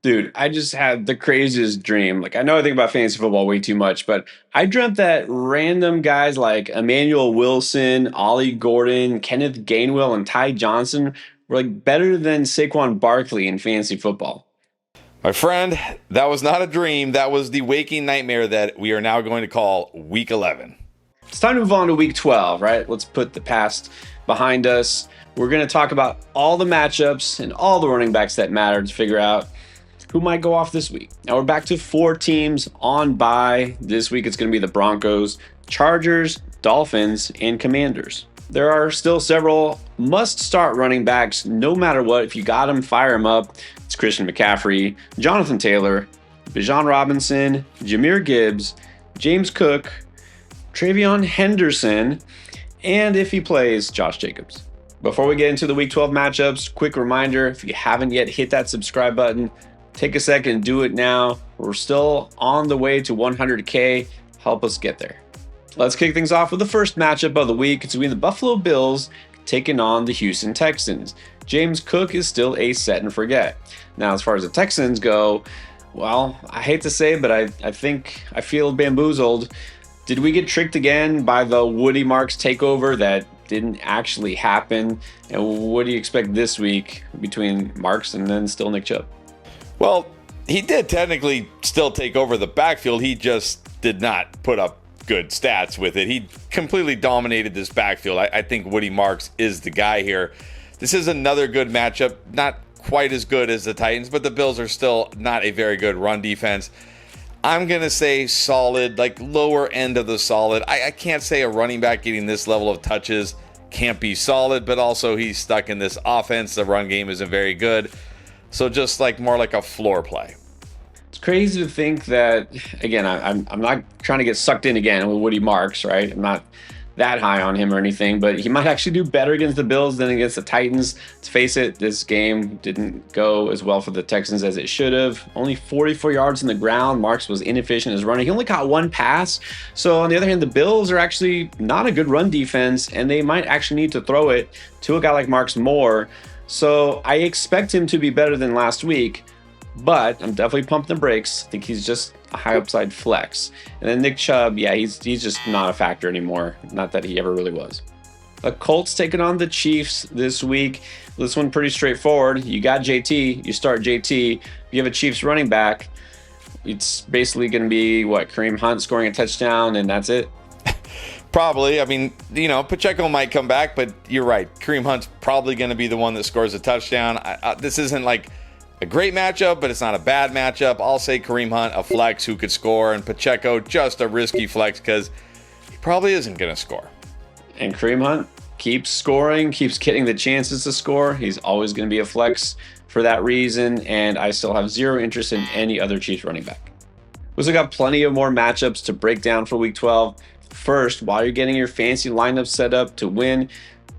Dude, I just had the craziest dream. Like, I know I think about fantasy football way too much, but I dreamt that random guys like Emmanuel Wilson, Ollie Gordon, Kenneth Gainwell, and Ty Johnson were like better than Saquon Barkley in fantasy football. My friend, that was not a dream. That was the waking nightmare that we are now going to call Week 11. It's time to move on to week 12, right? Let's put the past behind us. We're going to talk about all the matchups and all the running backs that matter to figure out who might go off this week. Now we're back to 4 teams on bye. This week it's going to be the Broncos, Chargers, Dolphins, and Commanders. There are still several must-start running backs no matter what. If you got them, fire them up. It's Christian McCaffrey, Jonathan Taylor, Bijan Robinson, Jahmyr Gibbs, James Cook, Travion Henderson, and if he plays, Josh Jacobs. Before we get into the Week 12 matchups, quick reminder, if you haven't yet hit that subscribe button, take a second and do it now. We're still on the way to 100K. Help us get there. Let's kick things off with the first matchup of the week. It's between the Buffalo Bills taking on the Houston Texans. James Cook is still a set and forget. Now, as far as the Texans go, well, I hate to say it, but I think I feel bamboozled. Did we get tricked again by the Woody Marks takeover that didn't actually happen? And what do you expect this week between Marks and then still Nick Chubb? Well, he did technically still take over the backfield. He just did not put up good stats with it. He completely dominated this backfield. I think Woody Marks is the guy here. This is another good matchup. Not quite as good as the Titans, but the Bills are still not a very good run defense. I'm going to say solid, like lower end of the solid. I can't say a running back getting this level of touches can't be solid, but also he's stuck in this offense. The run game isn't very good. So just like more like a floor play. It's crazy to think that, again, I'm not trying to get sucked in again with Woody Marks, right? I'm not that high on him or anything, but he might actually do better against the Bills than against the Titans. Let's face it, this game didn't go as well for the Texans as it should have. Only 44 yards in the ground. Marks was inefficient as running. He only caught one pass. So on the other hand, the Bills are actually not a good run defense, and they might actually need to throw it to a guy like Marks more. So I expect him to be better than last week, but I'm definitely pumping the brakes. I think he's just a high upside flex. And then Nick Chubb, yeah, he's just not a factor anymore. Not that he ever really was. The Colts taking on the Chiefs this week. This one pretty straightforward. You got JT, you start JT. You have a Chiefs running back. It's basically going to be, Kareem Hunt scoring a touchdown, and that's it. Probably. I mean, Pacheco might come back, but you're right. Kareem Hunt's probably going to be the one that scores a touchdown. This isn't like a great matchup, but it's not a bad matchup. I'll say Kareem Hunt, a flex who could score, and Pacheco, just a risky flex because he probably isn't going to score. And Kareem Hunt keeps scoring, keeps getting the chances to score. He's always going to be a flex for that reason, and I still have zero interest in any other Chiefs running back. We also got plenty of more matchups to break down for Week 12. First, while you're getting your fancy lineup set up to win,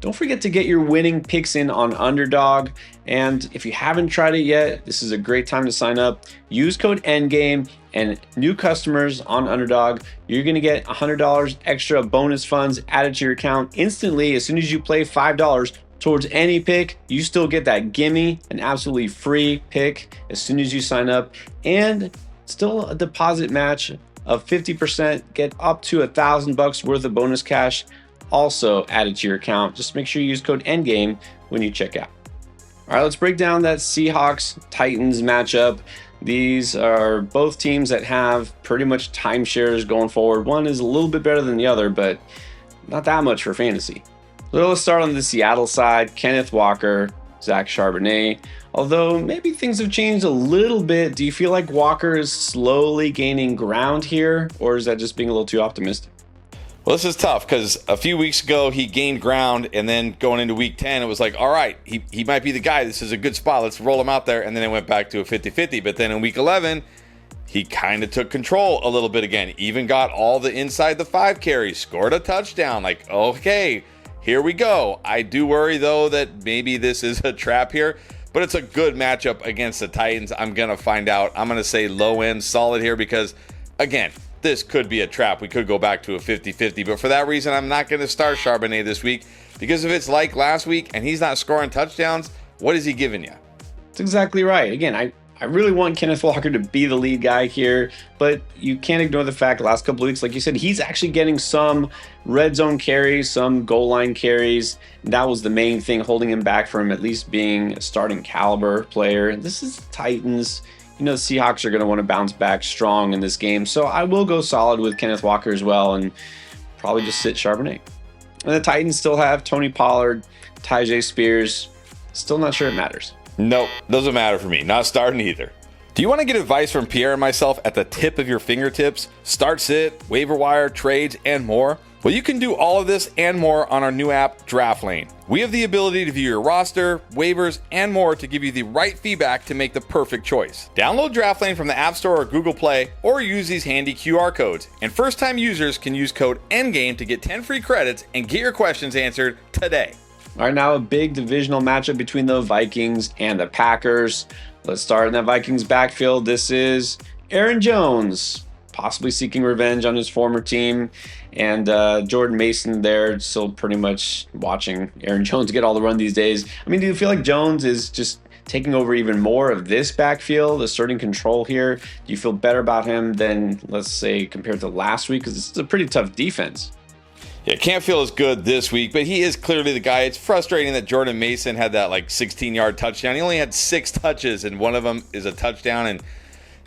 don't forget to get your winning picks in on Underdog. And if you haven't tried it yet, this is a great time to sign up. Use code ENDGAME, and new customers on Underdog, you're going to get $100 extra bonus funds added to your account instantly. As soon as you play $5 towards any pick, you still get that gimme, an absolutely free pick as soon as you sign up. And still a deposit match of 50%, get up to $1,000 worth of bonus cash also added to your account. Just make sure you use code ENDGAME when you check out. All right, let's break down that Seahawks-Titans matchup. These are both teams that have pretty much timeshares going forward. One is a little bit better than the other, but not that much for fantasy. So let's start on the Seattle side. Kenneth Walker, Zach Charbonnet. Although maybe things have changed a little bit. Do you feel like Walker is slowly gaining ground here, or is that just being a little too optimistic? Well, this is tough because a few weeks ago he gained ground, and then going into week 10, it was like, all right, he might be the guy. This is a good spot. Let's roll him out there. And then it went back to a 50-50. But then in week 11, he kind of took control a little bit again. Even got all the inside the 5 carries, scored a touchdown. Like, okay, here we go. I do worry, though, that maybe this is a trap here. But it's a good matchup against the Titans. I'm going to find out. I'm going to say low end solid here because, again, this could be a trap. We could go back to a 50-50. But for that reason, I'm not going to start Charbonnet this week because if it's like last week and he's not scoring touchdowns, what is he giving you? That's exactly right. Again, I I really want Kenneth Walker to be the lead guy here, but you can't ignore the fact the last couple of weeks, like you said, he's actually getting some red zone carries, some goal line carries. That was the main thing holding him back from at least being a starting caliber player. This is the Titans. The Seahawks are going to want to bounce back strong in this game. So I will go solid with Kenneth Walker as well and probably just sit Charbonnet. And the Titans still have Tony Pollard, Tyjae Spears. Still not sure it matters. Nope, doesn't matter for me. Not starting either. Do you want to get advice from Pierre and myself at the tip of your fingertips? Start, sit, waiver wire, trades, and more? Well, you can do all of this and more on our new app, Draft Lane. We have the ability to view your roster, waivers, and more to give you the right feedback to make the perfect choice. Download Draft Lane from the App Store or Google Play, or use these handy QR codes. And first-time users can use code NGAME to get 10 free credits and get your questions answered today. All right, now a big divisional matchup between the Vikings and the Packers. Let's start in that Vikings backfield. This is Aaron Jones, possibly seeking revenge on his former team. And Jordan Mason there, still pretty much watching Aaron Jones get all the run these days. I mean, do you feel like Jones is just taking over even more of this backfield, asserting control here? Do you feel better about him than, let's say, compared to last week? Because this is a pretty tough defense. Yeah, can't feel as good this week, but he is clearly the guy. It's frustrating that Jordan Mason had that 16-yard touchdown. He only had 6 touches, and one of them is a touchdown. And,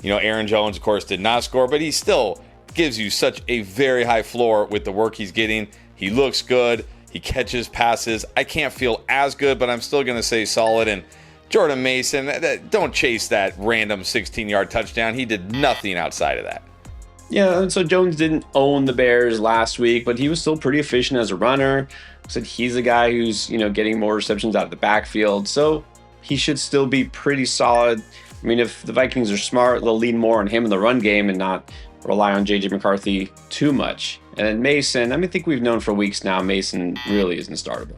Aaron Jones, of course, did not score, but he still gives you such a very high floor with the work he's getting. He looks good. He catches passes. I can't feel as good, but I'm still going to say solid. And Jordan Mason, don't chase that random 16-yard touchdown. He did nothing outside of that. Yeah, and so Jones didn't own the Bears last week, but he was still pretty efficient as a runner. Said he's a guy who's, getting more receptions out of the backfield, so he should still be pretty solid. I mean, if the Vikings are smart, they'll lean more on him in the run game and not rely on J.J. McCarthy too much. And then Mason, I think we've known for weeks now, Mason really isn't startable.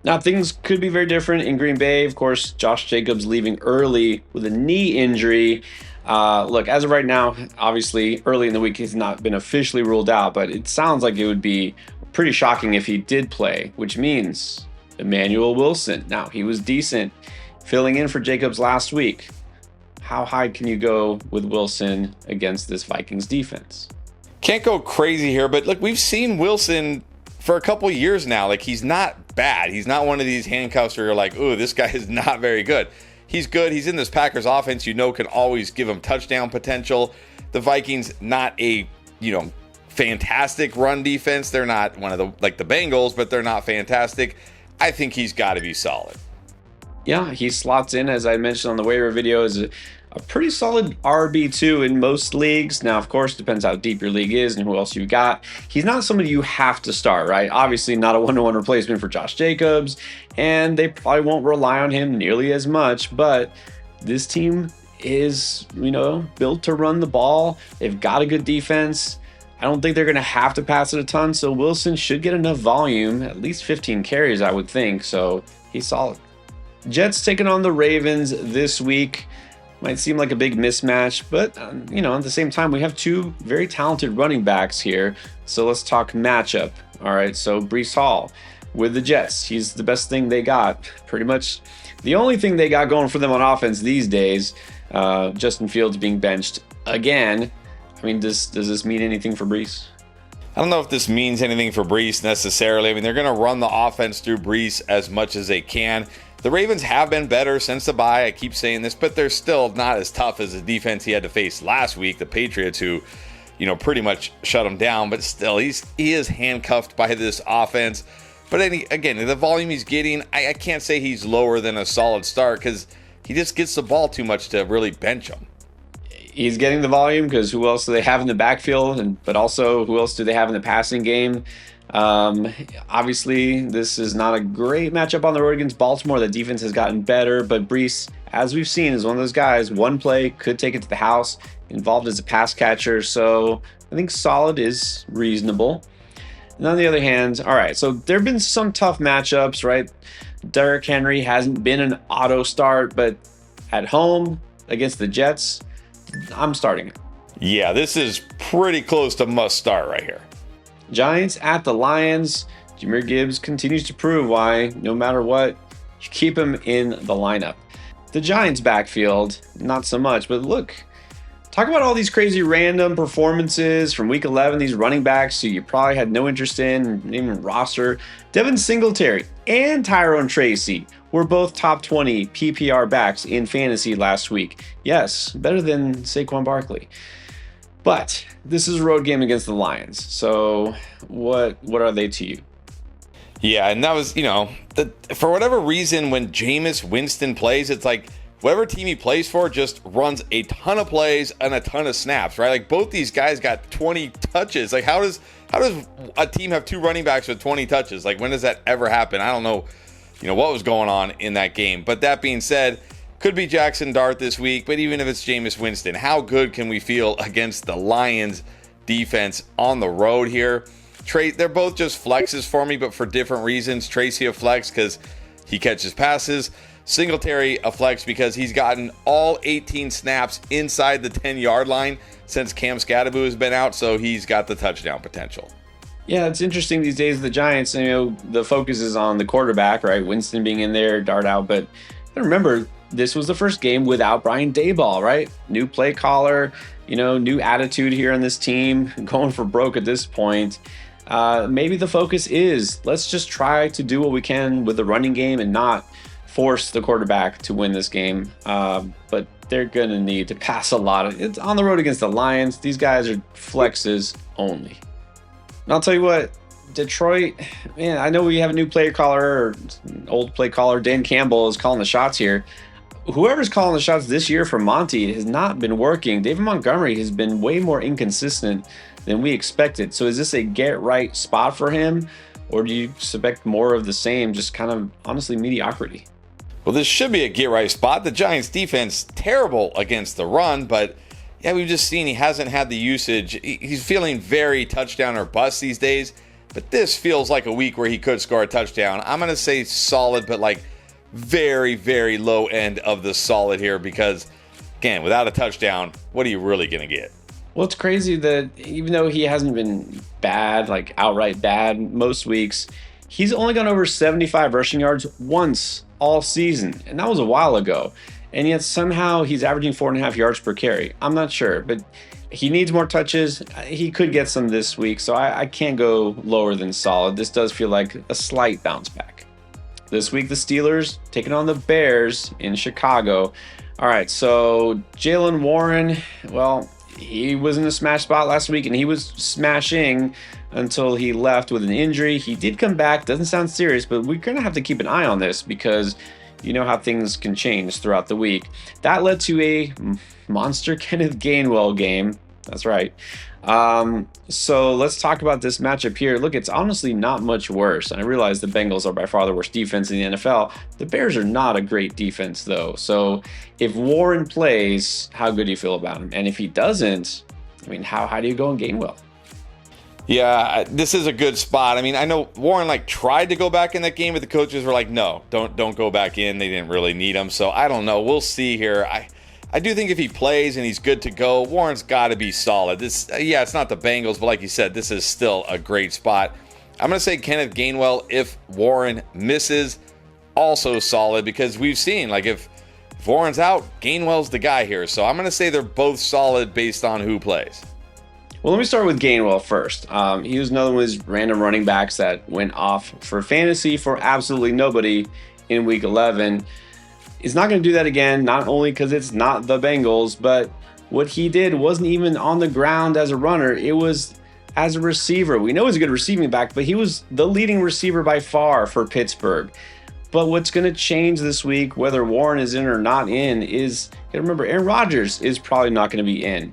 Now, things could be very different in Green Bay. Of course, Josh Jacobs leaving early with a knee injury. Look, as of right now, obviously, early in the week, he's not been officially ruled out, but it sounds like it would be pretty shocking if he did play, which means Emmanuel Wilson. Now, he was decent filling in for Jacobs last week. How high can you go with Wilson against this Vikings defense? Can't go crazy here, but look, we've seen Wilson for a couple years now. He's not bad. He's not one of these handcuffs where you're like, ooh, this guy is not very good. He's good. He's in this Packers offense, can always give him touchdown potential. The Vikings, not a, fantastic run defense. They're not one of the Bengals, but they're not fantastic. I think he's got to be solid. Yeah, he slots in, as I mentioned on the waiver video, as a pretty solid RB2 in most leagues. Now, of course, depends how deep your league is and who else you got. He's not somebody you have to start, right? Obviously, not a one-to-one replacement for Josh Jacobs, and they probably won't rely on him nearly as much, but this team is, built to run the ball. They've got a good defense. I don't think they're going to have to pass it a ton, so Wilson should get enough volume, at least 15 carries, I would think, so he's solid. Jets taking on the Ravens this week. Might seem like a big mismatch, but, at the same time, we have 2 very talented running backs here. So let's talk matchup. All right, so Breece Hall with the Jets. He's the best thing they got. Pretty much the only thing they got going for them on offense these days. Justin Fields being benched again. I mean, does this mean anything for Breece? I don't know if this means anything for Breece necessarily. I mean, they're going to run the offense through Breece as much as they can. The Ravens have been better since the bye. I keep saying this, but they're still not as tough as the defense he had to face last week, the Patriots, who, pretty much shut him down. But still, he is handcuffed by this offense. But again, the volume he's getting, I can't say he's lower than a solid start because he just gets the ball too much to really bench him. He's getting the volume because who else do they have in the backfield? But also, who else do they have in the passing game? Obviously, this is not a great matchup on the road against Baltimore. The defense has gotten better, but Breece, as we've seen, is one of those guys. One play could take it to the house, involved as a pass catcher. So I think solid is reasonable. And on the other hand, all right, so there have been some tough matchups, right? Derrick Henry hasn't been an auto start, but at home against the Jets, I'm starting it. Yeah, this is pretty close to must start right here. Giants at the Lions. Jahmyr Gibbs continues to prove why, no matter what, you keep him in the lineup. The Giants' backfield, not so much. But look, talk about all these crazy random performances from Week 11. These running backs who you probably had no interest in, even roster. Devin Singletary and Tyrone Tracy were both top 20 PPR backs in fantasy last week. Yes, better than Saquon Barkley. But this is a road game against the Lions. So what are they to you? Yeah, and that was, for whatever reason, when Jameis Winston plays, it's like whatever team he plays for just runs a ton of plays and a ton of snaps, right? Like both these guys got 20 touches. Like how does a team have two running backs with 20 touches? Like when does that ever happen? I don't know, what was going on in that game. But that being said, could be Jackson Dart this week, but even if it's Jameis Winston, how good can we feel against the Lions defense on the road here? They're both just flexes for me, but for different reasons. Tracy a flex because he catches passes. Singletary a flex because he's gotten all 18 snaps inside the 10-yard line since Cam Scatterbo has been out, so he's got the touchdown potential. Yeah, it's interesting these days. The Giants, the focus is on the quarterback, right? Winston being in there, Dart out, but remember, this was the first game without Brian Daboll, right? New play caller, new attitude here on this team, going for broke at this point. Maybe the focus is let's just try to do what we can with the running game and not force the quarterback to win this game. But they're going to need to pass a lot. It's on the road against the Lions. These guys are flexes only. And I'll tell you what, Detroit, man, I know we have a new play caller or old play caller. Dan Campbell is calling the shots here. Whoever's calling the shots this year for Monty has not been working. David Montgomery has been way more inconsistent than we expected. So is this a get right spot for him? Or do you expect more of the same, just kind of honestly mediocrity? Well, this should be a get right spot. The Giants defense terrible against the run, but yeah, we've just seen he hasn't had the usage. He's feeling very touchdown or bust these days, but this feels like a week where he could score a touchdown. I'm going to say solid, but like very, very low end of the solid here because, again, without a touchdown, what are you really going to get? Well, it's crazy that even though he hasn't been bad, like outright bad most weeks, he's only gone over 75 rushing yards once all season. And that was a while ago. And yet somehow he's averaging 4.5 yards per carry. I'm not sure, but he needs more touches. He could get some this week, so I can't go lower than solid. This does feel like a slight bounce back. This week, the Steelers taking on the Bears in Chicago. All right, so Jaylen Warren, well, he was in a smash spot last week, and he was smashing until he left with an injury. He did come back. Doesn't sound serious, but we're going to have to keep an eye on this because you know how things can change throughout the week. That led to a monster Kenneth Gainwell game. That's right. So let's talk about this matchup here. Look, it's honestly not much worse. And I realize the Bengals are by far the worst defense in the NFL. The Bears are not a great defense, though. So if Warren plays, how good do you feel about him? And if he doesn't, I mean, how do you go on Gainwell? Yeah, this is a good spot. I mean, I know Warren tried to go back in that game, but the coaches were like, no, don't go back in. They didn't really need him. So I don't know. We'll see here. I do think if he plays and he's good to go, Warren's got to be solid. It's not the Bengals, but like you said, this is still a great spot. I'm going to say Kenneth Gainwell if Warren misses, also solid because we've seen if Warren's out, Gainwell's the guy here. So I'm going to say they're both solid based on who plays. Well, let me start with Gainwell first. He was another one of those random running backs that went off for fantasy for absolutely nobody in Week 11. He's not going to do that again, not only because it's not the Bengals, but what he did wasn't even on the ground as a runner. It was as a receiver. We know he's a good receiving back, but he was the leading receiver by far for Pittsburgh. But what's going to change this week, whether Warren is in or not in, is, you got to remember, Aaron Rodgers is probably not going to be in.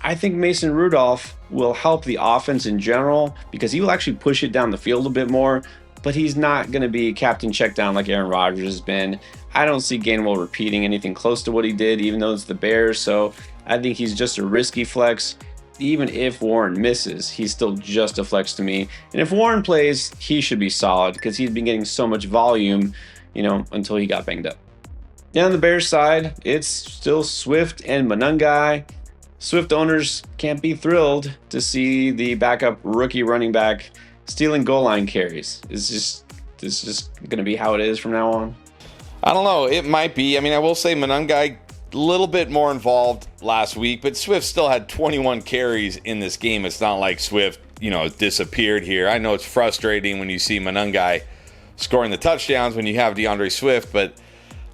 I think Mason Rudolph will help the offense in general because he will actually push it down the field a bit more, but he's not going to be captain check down like Aaron Rodgers has been. I don't see Gainwell repeating anything close to what he did, even though it's the Bears, so I think he's just a risky flex. Even if Warren misses, he's still just a flex to me. And if Warren plays, he should be solid because he's been getting so much volume, until he got banged up. Now on the Bears side, it's still Swift and Monangai. Swift owners can't be thrilled to see the backup rookie running back stealing goal line carries. Is this just going to be how it is from now on? I don't know. It might be. I mean, I will say Monangai a little bit more involved last week, but Swift still had 21 carries in this game. It's not like Swift, disappeared here. I know it's frustrating when you see Monangai scoring the touchdowns when you have DeAndre Swift, but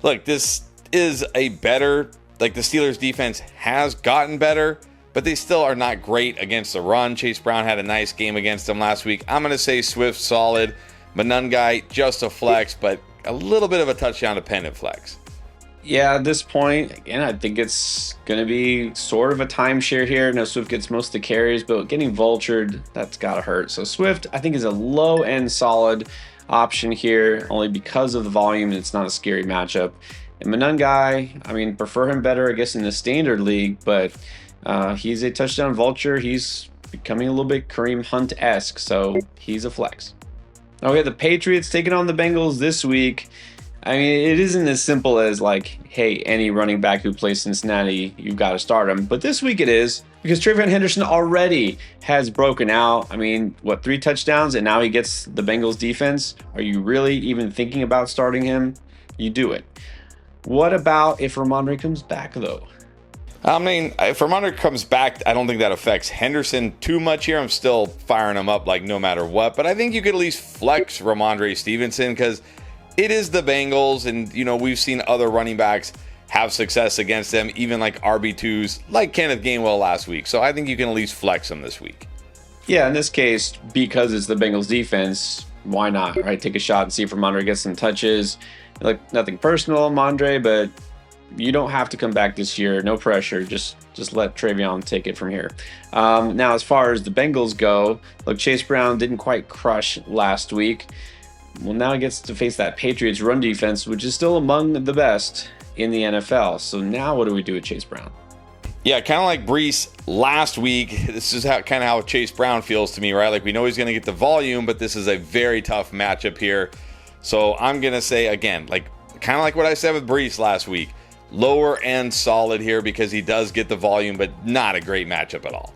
look, this is a better, the Steelers defense has gotten better, but they still are not great against the run. Chase Brown had a nice game against them last week. I'm going to say Swift solid, Monangai just a flex, but a little bit of a touchdown dependent flex. Yeah, at this point, again, I think it's going to be sort of a timeshare here. No, Swift gets most of the carries, but getting vultured, that's got to hurt. So Swift, I think, is a low-end solid option here, only because of the volume, and it's not a scary matchup. And Monangai, I mean, prefer him better, I guess, in the standard league, but he's a touchdown vulture. He's becoming a little bit Kareem Hunt-esque, so he's a flex. Now we have the Patriots taking on the Bengals this week. I mean, it isn't as simple as hey, any running back who plays Cincinnati, you've got to start him. But this week it is, because Travion Henderson already has broken out. I mean, 3 touchdowns, and now he gets the Bengals defense. Are you really even thinking about starting him? You do it. What about if Ramondre comes back, though? I mean, if Ramondre comes back, I don't think that affects Henderson too much here. I'm still firing him up no matter what. But I think you could at least flex Ramondre Stevenson because it is the Bengals, and we've seen other running backs have success against them, even RB2s like Kenneth Gainwell last week. So I think you can at least flex him this week. Yeah, in this case, because it's the Bengals defense, why not, right? Take a shot and see if Ramondre gets some touches. Nothing personal, Ramondre, but you don't have to come back this year. No pressure. Just let Travion take it from here. Now, as far as the Bengals go, Chase Brown didn't quite crush last week. Well, now he gets to face that Patriots run defense, which is still among the best in the NFL. So now what do we do with Chase Brown? Yeah, kind of like Brees last week. This is kind of how Chase Brown feels to me, right? We know he's going to get the volume, but this is a very tough matchup here. So I'm going to say, again, kind of like what I said with Brees last week, lower end solid here because he does get the volume, but not a great matchup at all.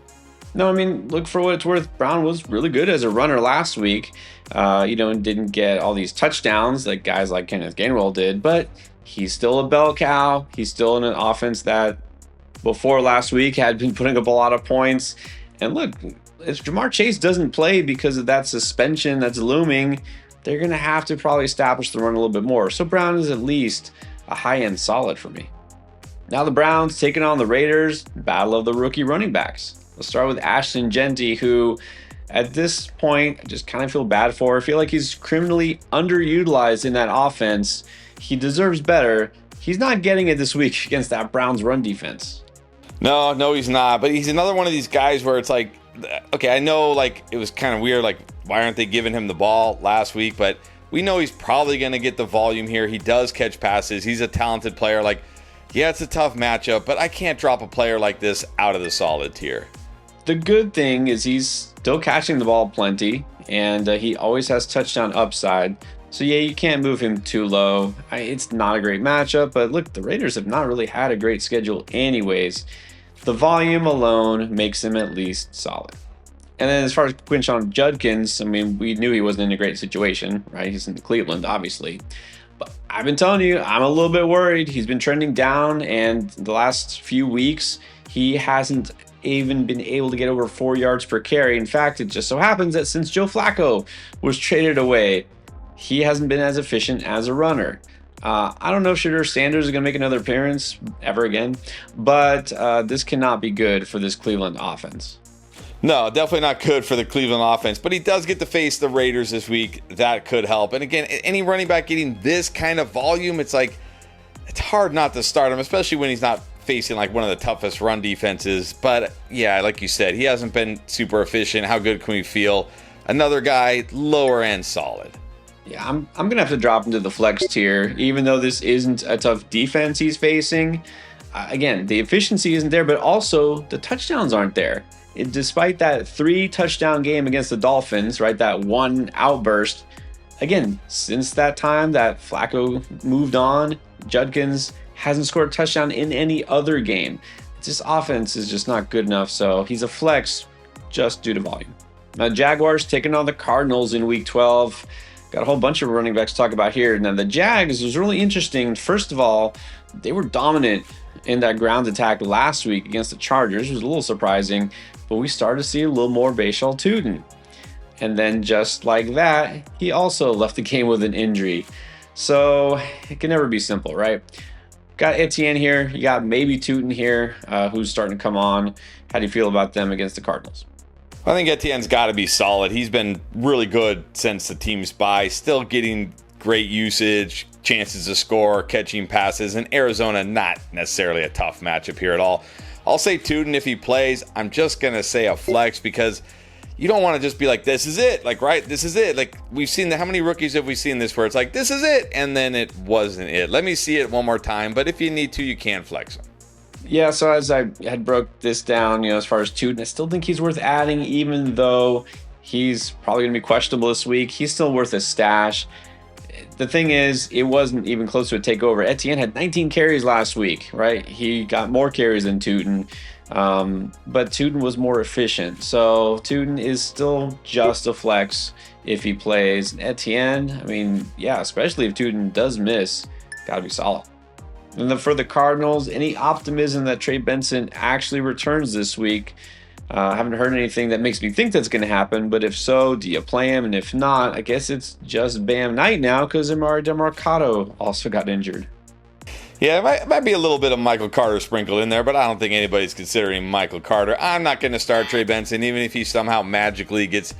No, I mean, look, for what it's worth, Brown was really good as a runner last week, and didn't get all these touchdowns like guys like Kenneth Gainwell did, but he's still a bell cow. He's still in an offense that before last week had been putting up a lot of points. And look, if Jamar Chase doesn't play because of that suspension that's looming, they're going to have to probably establish the run a little bit more. So Brown is at least a high-end solid for me. Now the Browns taking on the Raiders, battle of the rookie running backs. Let's start with Ashton Genty, who at this point I just kind of feel bad for. I feel like he's criminally underutilized in that offense. He deserves better. He's not getting it this week against that Browns run defense. No, he's not. But he's another one of these guys where it's okay, I know it was kind of weird. Why aren't they giving him the ball last week? But we know he's probably going to get the volume here. He does catch passes. He's a talented player. Yeah, it's a tough matchup, but I can't drop a player like this out of the solid tier. The good thing is he's still catching the ball plenty, and he always has touchdown upside. So yeah, you can't move him too low. It's not a great matchup, but look, the Raiders have not really had a great schedule anyways. The volume alone makes him at least solid. And then as far as Quinshon Judkins, I mean, we knew he wasn't in a great situation, right? He's in Cleveland, obviously. But I've been telling you, I'm a little bit worried. He's been trending down, and the last few weeks, he hasn't even been able to get over 4 yards per carry. In fact, it just so happens that since Joe Flacco was traded away, he hasn't been as efficient as a runner. I don't know if Shedeur Sanders is going to make another appearance ever again, but this cannot be good for this Cleveland offense. No, definitely not good for the Cleveland offense, but he does get to face the Raiders this week. That could help. And again, any running back getting this kind of volume, it's hard not to start him, especially when he's not facing one of the toughest run defenses. But yeah, like you said, he hasn't been super efficient. How good can we feel? Another guy, lower end solid. Yeah, I'm going to have to drop him to the flex tier, even though this isn't a tough defense he's facing. Again, the efficiency isn't there, but also the touchdowns aren't there. Despite that 3 touchdown game against the Dolphins, right, that one outburst, again, since that time that Flacco moved on, Judkins hasn't scored a touchdown in any other game. This offense is just not good enough, so he's a flex just due to volume. Now, Jaguars taking on the Cardinals in Week 12. Got a whole bunch of running backs to talk about here. Now, the Jags was really interesting. First of all, they were dominant in that ground attack last week against the Chargers. It was a little surprising, but we started to see a little more Bashal Tootin. And then just like that, he also left the game with an injury. So it can never be simple, right? Got Etienne here. You got maybe Tootin here, who's starting to come on. How do you feel about them against the Cardinals? I think Etienne's got to be solid. He's been really good since the team's bye. Still getting great usage, chances to score, catching passes, and Arizona not necessarily a tough matchup here at all. I'll say Tootin if he plays. I'm just going to say a flex because you don't want to just be like, this is it. Like, right, this is it. Like, we've seen how many rookies have we seen this where it's like, this is it, and then it wasn't it. Let me see it one more time, but if you need to, you can flex him. Yeah, so as I had broke this down, as far as Tootin, I still think he's worth adding, even though he's probably going to be questionable this week. He's still worth a stash. The thing is, it wasn't even close to a takeover. Etienne had 19 carries last week, right? He got more carries than Tootin, but Tootin was more efficient. So Tootin is still just a flex if he plays. Etienne, I mean, yeah, especially if Tootin does miss, got to be solid. And then for the Cardinals, any optimism that Trey Benson actually returns this week? I haven't heard anything that makes me think that's going to happen, but if so, do you play him? And if not, I guess it's just Bam Knight now because Emari Demercado also got injured. Yeah, it might be a little bit of Michael Carter sprinkled in there, but I don't think anybody's considering Michael Carter. I'm not going to start Trey Benson, even if he somehow magically gets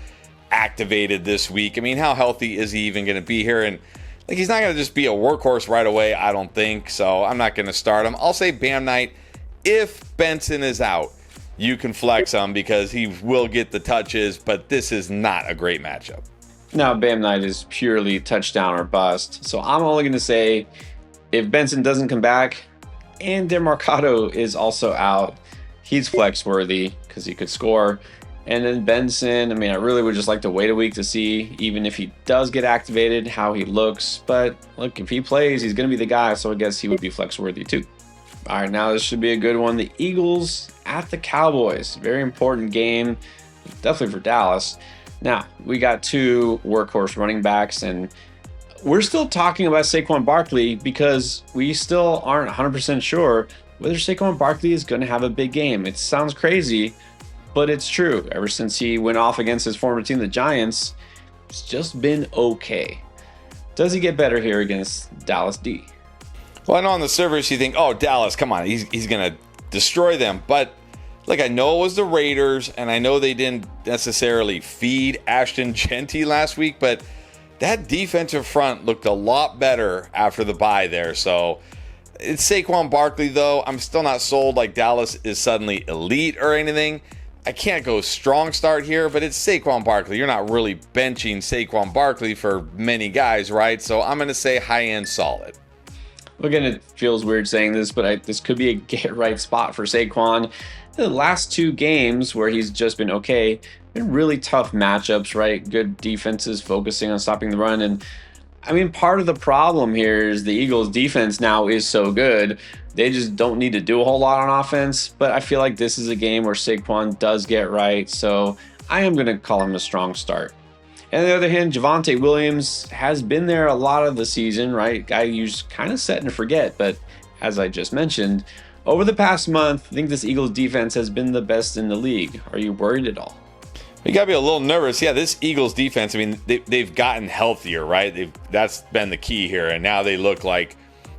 activated this week. I mean, how healthy is he even going to be here? And like, he's not going to just be a workhorse right away, I don't think. So I'm not going to start him. I'll say Bam Knight. If Benson is out, you can flex him because he will get the touches, but this is not a great matchup. Now, Bam Knight is purely touchdown or bust. So I'm only going to say if Benson doesn't come back and Demercado is also out, he's flex worthy because he could score. And then Benson, I mean, I really would just like to wait a week to see, even if he does get activated, how he looks. But look, if he plays, he's going to be the guy, so I guess he would be flex worthy too. All right, now this should be a good one. The Eagles at the Cowboys. Very important game, definitely for Dallas. Now, we got two workhorse running backs, and we're still talking about Saquon Barkley because we still aren't 100% sure whether Saquon Barkley is going to have a big game. It sounds crazy, but it's true. Ever since he went off against his former team, the Giants, it's just been okay. Does he get better here against Dallas D? Well, I know on the surface you think, oh, Dallas, come on, he's going to destroy them. But, look, I know it was the Raiders, and I know they didn't necessarily feed Ashton Genty last week, but that defensive front looked a lot better after the bye there. So it's Saquon Barkley, though. I'm still not sold like Dallas is suddenly elite or anything. I can't go strong start here, but it's Saquon Barkley. You're not really benching Saquon Barkley for many guys, right? So I'm going to say high-end solid. Again, it feels weird saying this, but this could be a get-right spot for Saquon. The last two games where he's just been okay, been really tough matchups, right? Good defenses focusing on stopping the run. And, I mean, part of the problem here is the Eagles' defense now is so good. They just don't need to do a whole lot on offense, but I feel like this is a game where Saquon does get right, so I am going to call him a strong start. And on the other hand, Javonte Williams has been there a lot of the season, right? Guy you just kind of set and forget, but as I just mentioned, over the past month, I think this Eagles defense has been the best in the league. Are you worried at all? You got to be a little nervous. Yeah, this Eagles defense, I mean, they've gotten healthier, right? That's been the key here, and now they look like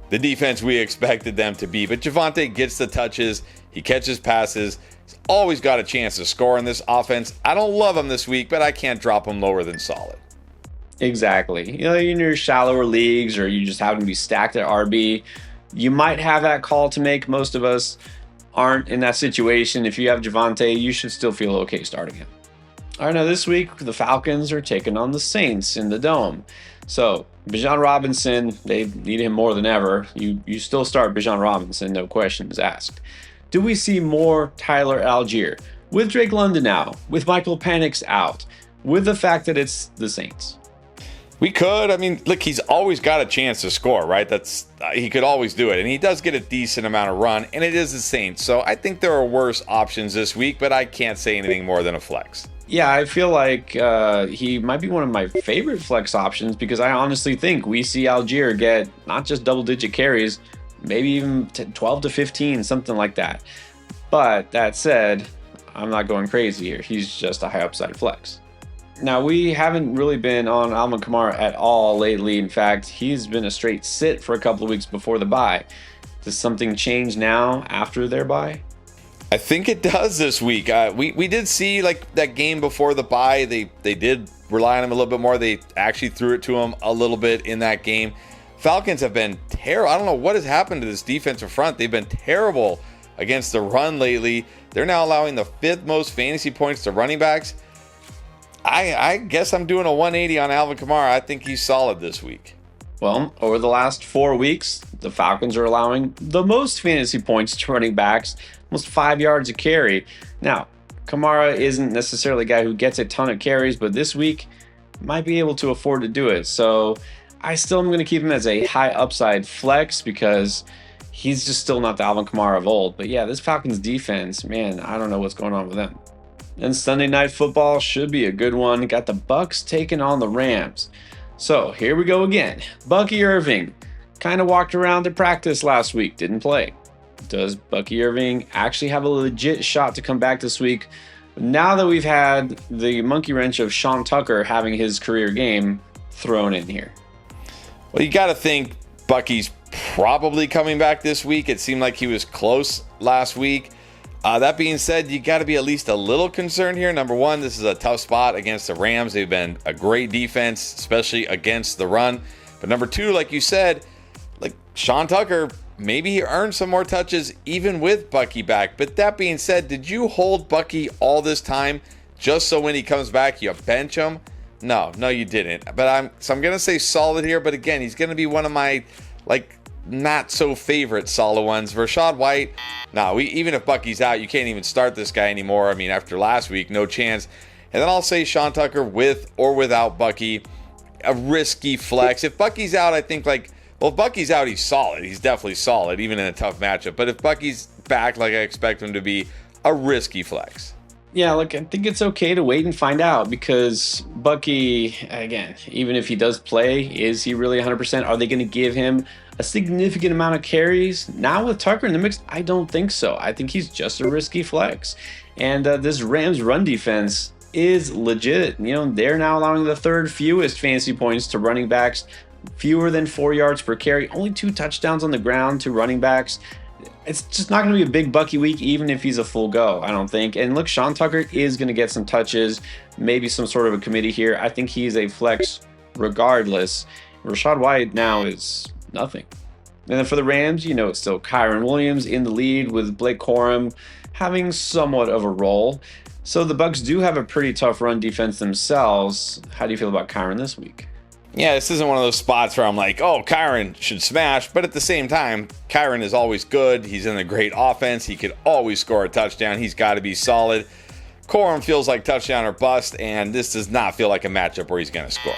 the defense we expected them to be. But Javonte gets the touches. He catches passes. He's always got a chance to score in this offense. I don't love him this week, but I can't drop him lower than solid. Exactly. In your shallower leagues or you just happen to be stacked at RB, you might have that call to make. Most of us aren't in that situation. If you have Javonte, you should still feel okay starting him. All right, now this week, the Falcons are taking on the Saints in the Dome. So, Bijan Robinson, they need him more than ever. You still start Bijan Robinson, no questions asked. Do we see more Tyler Algier? With Drake London out, with Michael Penix out, with the fact that it's the Saints? We could. I mean, look, he's always got a chance to score, right? He could always do it. And he does get a decent amount of run, and it is the Saints. So I think there are worse options this week, but I can't say anything more than a flex. Yeah, I feel like he might be one of my favorite flex options because I honestly think we see Algier get not just double-digit carries, maybe even 12 to 15, something like that. But that said, I'm not going crazy here. He's just a high upside flex. Now, we haven't really been on Alvin Kamara at all lately. In fact, he's been a straight sit for a couple of weeks before the bye. Does something change now after their bye? I think it does this week. We did see like that game before the bye. They did rely on him a little bit more. They actually threw it to him a little bit in that game. Falcons have been terrible. I don't know what has happened to this defensive front. They've been terrible against the run lately. They're now allowing the 5th most fantasy points to running backs. I guess I'm doing a 180 on Alvin Kamara. I think he's solid this week. Well, over the last 4 weeks, the Falcons are allowing the most fantasy points to running backs, almost 5 yards a carry. Now, Kamara isn't necessarily a guy who gets a ton of carries, but this week might be able to afford to do it. So I still am going to keep him as a high upside flex because he's just still not the Alvin Kamara of old. But yeah, this Falcons defense, man, I don't know what's going on with them. And Sunday Night Football should be a good one. Got the Bucs taking on the Rams. So here we go again. Bucky Irving kind of walked around at practice last week, didn't play. Does Bucky Irving actually have a legit shot to come back this week? Now that we've had the monkey wrench of Sean Tucker having his career game thrown in here. Well, you got to think Bucky's probably coming back this week. It seemed like he was close last week. That being said, you got to be at least a little concerned here. Number one, this is a tough spot against the Rams. They've been a great defense, especially against the run. But number two, like you said, like Sean Tucker, maybe he earned some more touches even with Bucky back. But that being said, did you hold Bucky all this time just so when he comes back, you bench him? No, you didn't. But I'm going to say solid here. But again, he's going to be one of my not so favorite solid ones. Rachaad White, even if Bucky's out, you can't even start this guy anymore. I mean, after last week, no chance. And then I'll say Sean Tucker with or without Bucky, a risky flex. If Bucky's out, I think if Bucky's out, he's solid. He's definitely solid, even in a tough matchup. But if Bucky's back, like I expect him to be, a risky flex. Yeah, I think it's okay to wait and find out because Bucky, again, even if he does play, is he really 100%? Are they going to give him a significant amount of carries? Now with Tucker in the mix, I don't think so. I think he's just a risky flex. And this Rams run defense is legit. They're now allowing the 3rd fewest fantasy points to running backs, fewer than 4 yards per carry, only 2 touchdowns on the ground to running backs. It's just not going to be a big Bucky week, even if he's a full go, I don't think. And look, Sean Tucker is going to get some touches, maybe some sort of a committee here. I think he's a flex regardless. Rachaad White now is nothing. And then for the Rams, it's still Kyren Williams in the lead with Blake Corum having somewhat of a role. So the Bucs do have a pretty tough run defense themselves. How do you feel about Kyren this week? Yeah, this isn't one of those spots where I'm like, oh, Kyren should smash. But at the same time, Kyren is always good. He's in a great offense. He could always score a touchdown. He's got to be solid. Corum feels like touchdown or bust, and this does not feel like a matchup where he's going to score.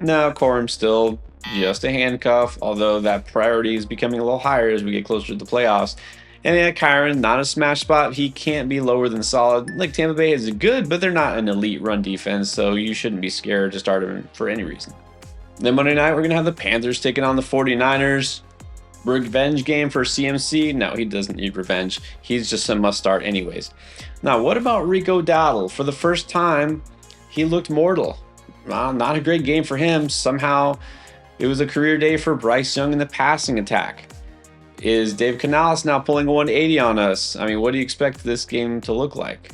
No, Corum's still just a handcuff, although that priority is becoming a little higher as we get closer to the playoffs. And yeah, Kyren, not a smash spot. He can't be lower than solid. Like Tampa Bay is good, but they're not an elite run defense, so you shouldn't be scared to start him for any reason. Then Monday night, we're going to have the Panthers taking on the 49ers. Revenge game for CMC? No, he doesn't need revenge. He's just a must-start anyways. Now, what about Rico Dowdle? For the first time, he looked mortal. Not a great game for him. Somehow, it was a career day for Bryce Young in the passing attack. Is Dave Canales now pulling a 180 on us? I mean, what do you expect this game to look like?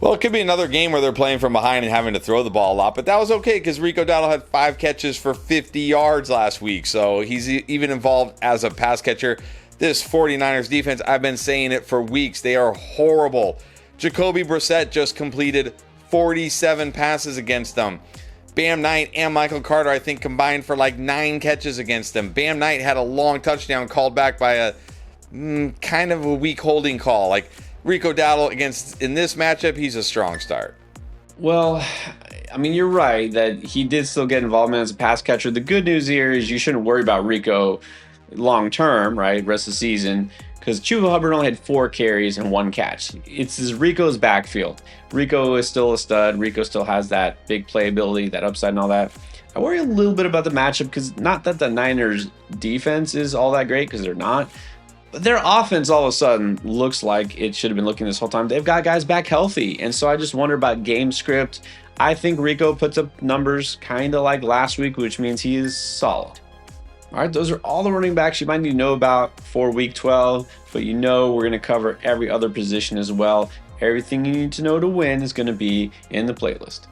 Well, it could be another game where they're playing from behind and having to throw the ball a lot, but that was okay because Rico Dowdle had 5 catches for 50 yards last week, so he's even involved as a pass catcher. This 49ers defense, I've been saying it for weeks, they are horrible. Jacoby Brissett just completed 47 passes against them. Bam Knight and Michael Carter, I think, combined for 9 catches against them. Bam Knight had a long touchdown called back by a kind of a weak holding call. Rico Dowdle in this matchup, he's a strong start. Well, I mean, you're right that he did still get involvement as a pass catcher. The good news here is you shouldn't worry about Rico long term, right? Rest of the season, because Chuba Hubbard only had 4 carries and 1 catch. It's Rico's backfield. Rico is still a stud. Rico still has that big playability, that upside and all that. I worry a little bit about the matchup because not that the Niners defense is all that great, because they're not. But their offense all of a sudden looks like it should have been looking this whole time. They've got guys back healthy. And so I just wonder about game script. I think Rico puts up numbers kind of like last week, which means he is solid. All right, those are all the running backs you might need to know about for week 12. But we're going to cover every other position as well. Everything you need to know to win is going to be in the playlist.